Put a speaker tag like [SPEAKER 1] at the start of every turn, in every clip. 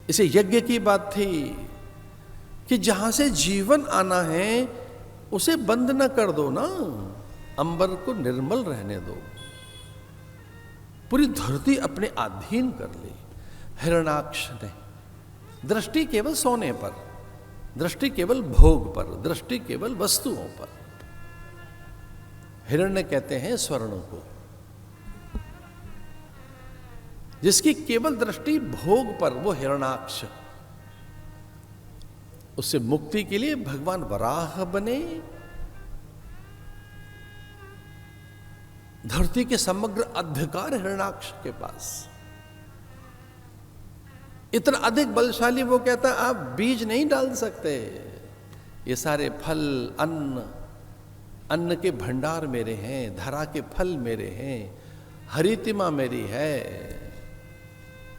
[SPEAKER 1] इसे यज्ञ की बात थी कि जहां से जीवन आना है उसे बंद न कर दो ना, अंबर को निर्मल रहने दो, पूरी धरती अपने अधीन कर ली। हिरण्याक्ष ने दृष्टि केवल सोने पर, दृष्टि केवल भोग पर, दृष्टि केवल वस्तुओं पर। हिरण्य कहते हैं स्वर्ण को, जिसकी केवल दृष्टि भोग पर, वो हिरण्याक्ष। उससे मुक्ति के लिए भगवान वराह बने, धरती के समग्र अधिकार हिरण्याक्ष के पास। इतना अधिक बलशाली वो कहता आप बीज नहीं डाल सकते, ये सारे फल अन्न के भंडार मेरे हैं, धरा के फल मेरे हैं, हरितिमा मेरी है,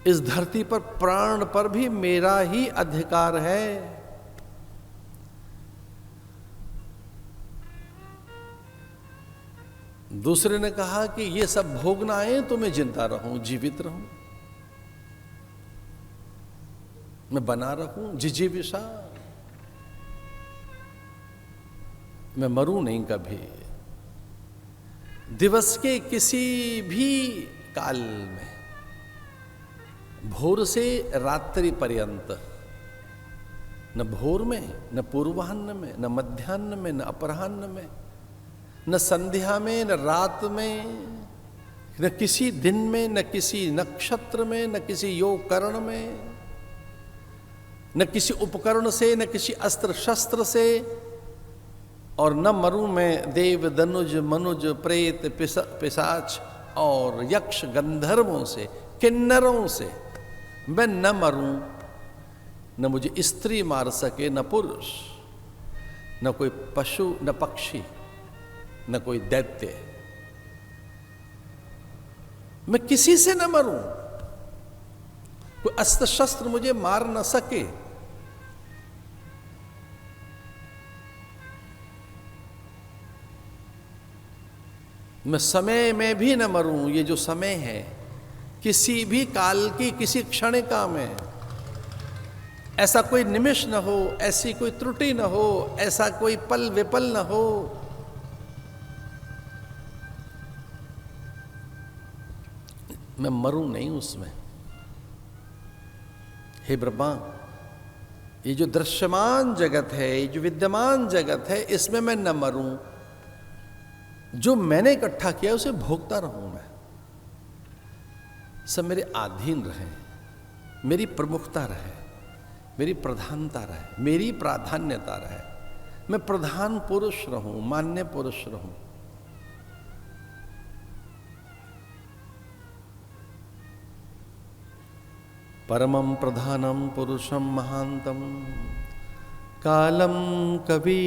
[SPEAKER 1] इस धरती पर प्राण पर भी मेरा ही अधिकार है। दूसरे ने कहा कि ये सब भोगना है तो मैं जिंदा रहूं, जीवित रहूं, मैं बना रहूं, जिजीविषा, मैं मरूं नहीं कभी। दिवस के किसी भी काल में, भोर से रात्रि पर्यंत, न भोर में, न पूर्वाह्न में, न मध्याह्न में, न अपराह्न में, न संध्या में, न रात में, न किसी दिन में, न किसी नक्षत्र में, न किसी योग करण में, न किसी उपकरण से, न किसी अस्त्र शस्त्र से, और न मरूं मैं देव दनुज मनुज प्रेत पिशाच और यक्ष गंधर्वों से, किन्नरों से मैं न मरूं, न मुझे स्त्री मार सके, न पुरुष, न कोई पशु, न पक्षी, न कोई दैत्य, मैं किसी से न मरूं, कोई अस्त्र शस्त्र मुझे मार न सके। मैं समय में भी न मरूं, ये जो समय है किसी भी काल की किसी क्षणिका में, ऐसा कोई निमिष न हो, ऐसी कोई त्रुटि न हो, ऐसा कोई पल विपल न हो मैं मरूं नहीं उसमें। हे ब्रह्मा, ये जो दृश्यमान जगत है, ये जो विद्यमान जगत है, इसमें मैं न मरूं, जो मैंने इकट्ठा किया उसे भोगता रहूं मैं, सब मेरे अधीन रहे, मेरी प्रमुखता रहे, मेरी प्रधानता रहे, मेरी प्राधान्यता रहे, मैं प्रधान पुरुष रहूं, मान्य पुरुष रहूं। परमं प्रधानम पुरुषम महांतम कालम कवि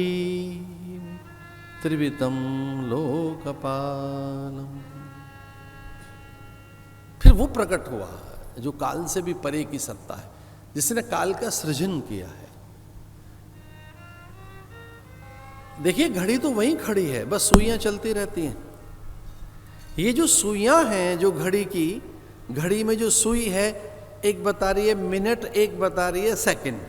[SPEAKER 1] त्रिवितम लोकपालम। फिर वो प्रकट हुआ जो काल से भी परे की सत्ता है, जिसने काल का सृजन किया है। देखिए घड़ी तो वहीं खड़ी है, बस सुइयां चलती रहती हैं। ये जो सुइयां हैं, जो घड़ी की, घड़ी में जो सुई है, एक बता रही है मिनट, एक बता रही है सेकंड।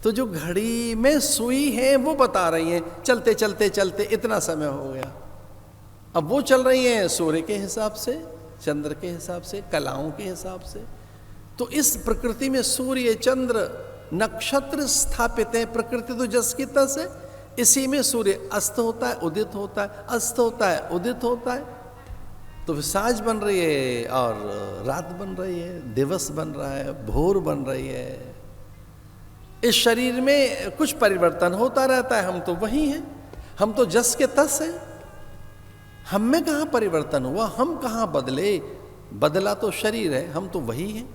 [SPEAKER 1] तो जो घड़ी में सुई है वो बता रही है चलते चलते चलते इतना समय हो गया। अब वो चल रही है सूर्य के हिसाब से, चंद्र के हिसाब से, कलाओं के हिसाब से। तो इस प्रकृति में सूर्य, चंद्र, नक्षत्र स्थापित है। प्रकृति तो जस की तस है, इसी में सूर्य अस्त होता है, उदित होता है, अस्त होता है, उदित होता है। तो साँझ बन रही है और रात बन रही है, दिवस बन रहा है, भोर बन रही है। इस शरीर में कुछ परिवर्तन होता रहता है, हम तो वही हैं, हम तो जस के तस हैं। हम में कहाँ परिवर्तन हुआ, हम कहाँ बदले? बदला तो शरीर है, हम तो वही हैं।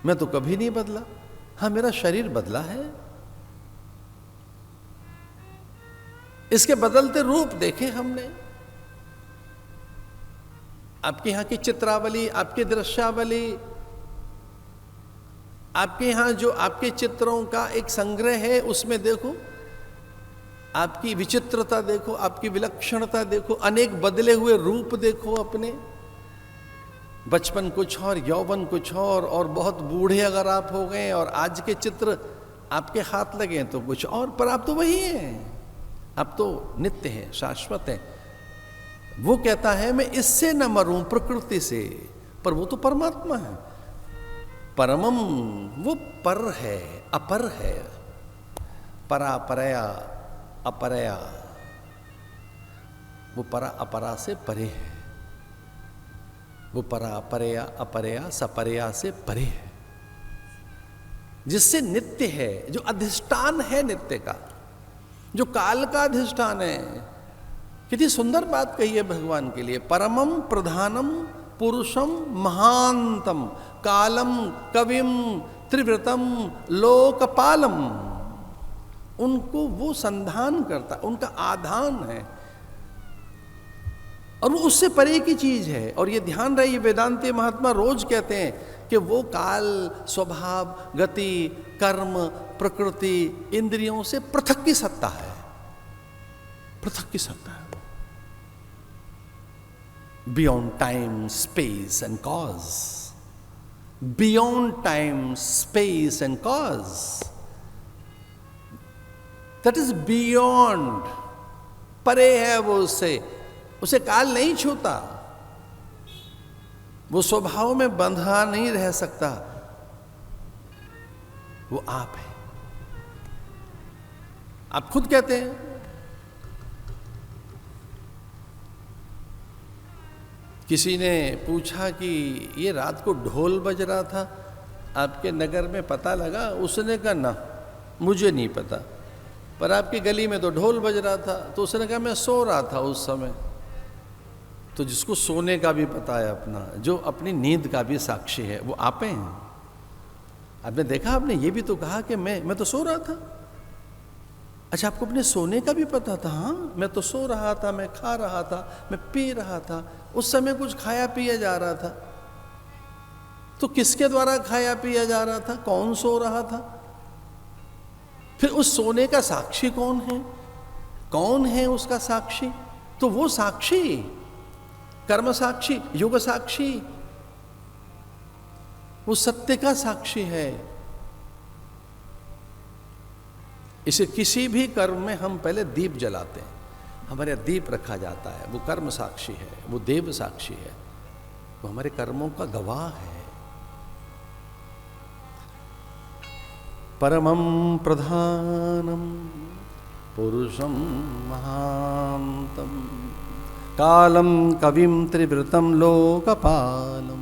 [SPEAKER 1] मैं तो कभी नहीं बदला, हाँ मेरा शरीर बदला है। इसके बदलते रूप देखे हमने। आपके यहाँ की चित्रावली, आपकी दृश्यावली, आपके यहाँ जो आपके चित्रों का एक संग्रह है, उसमें देखो आपकी विचित्रता देखो, आपकी विलक्षणता देखो, अनेक बदले हुए रूप देखो अपने। बचपन कुछ और, यौवन कुछ और बहुत बूढ़े अगर आप हो गए और आज के चित्र आपके हाथ लगे तो कुछ और, पर आप तो वही हैं, आप तो नित्य हैं, शाश्वत हैं। वो कहता है मैं इससे न मरूं प्रकृति से, पर वो तो परमात्मा है। परमम, वो पर है, अपर है, परा परया अपरया, वो परा अपरा से परे है, वो परा परया अपरया सपरया से परे है, जिससे नित्य है, जो अधिष्ठान है नित्य का, जो काल का अधिष्ठान है। कितनी सुंदर बात कही है भगवान के लिए। परमम प्रधानम पुरुषम महांतम कालम कविम त्रिव्रतम लोकपालम, उनको वो संधान करता, उनका आधान है और वो उससे परे की चीज है। और ये ध्यान रहे, ये वेदांती महात्मा रोज कहते हैं कि वो काल स्वभाव गति कर्म प्रकृति इंद्रियों से पृथक की सत्ता है, पृथक की सत्ता है, beyond time space and cause, beyond time space and cause, that is beyond, परे है वो, उससे उसे काल नहीं छूता, वो स्वभाव में बंधा नहीं रह सकता, वो आप है। आप खुद कहते हैं, किसी ने पूछा कि ये रात को ढोल बज रहा था आपके नगर में, पता लगा? उसने कहा ना मुझे नहीं पता, पर आपकी गली में तो ढोल बज रहा था। तो उसने कहा मैं सो रहा था उस समय। तो जिसको सोने का भी पता है अपना, जो अपनी नींद का भी साक्षी है, वो आप हैं। आपने देखा, आपने ये भी तो कहा कि मैं तो सो रहा था। अच्छा, आपको अपने सोने का भी पता था? हाँ, मैं तो सो रहा था, मैं खा रहा था, मैं पी रहा था, उस समय कुछ खाया पिया जा रहा था। तो किसके द्वारा खाया पिया जा रहा था? कौन सो रहा था? फिर उस सोने का साक्षी कौन है? कौन है उसका साक्षी? तो वो साक्षी, कर्म साक्षी, युग साक्षी, वो सत्य का साक्षी है। इसे किसी भी कर्म में हम पहले दीप जलाते हैं, हमारे दीप रखा जाता है, वो कर्म साक्षी है, वो देव साक्षी है, वो हमारे कर्मों का गवाह है। परमं प्रधानम पुरुषं महांतम कालम कविम त्रिव्रतम लोकपालम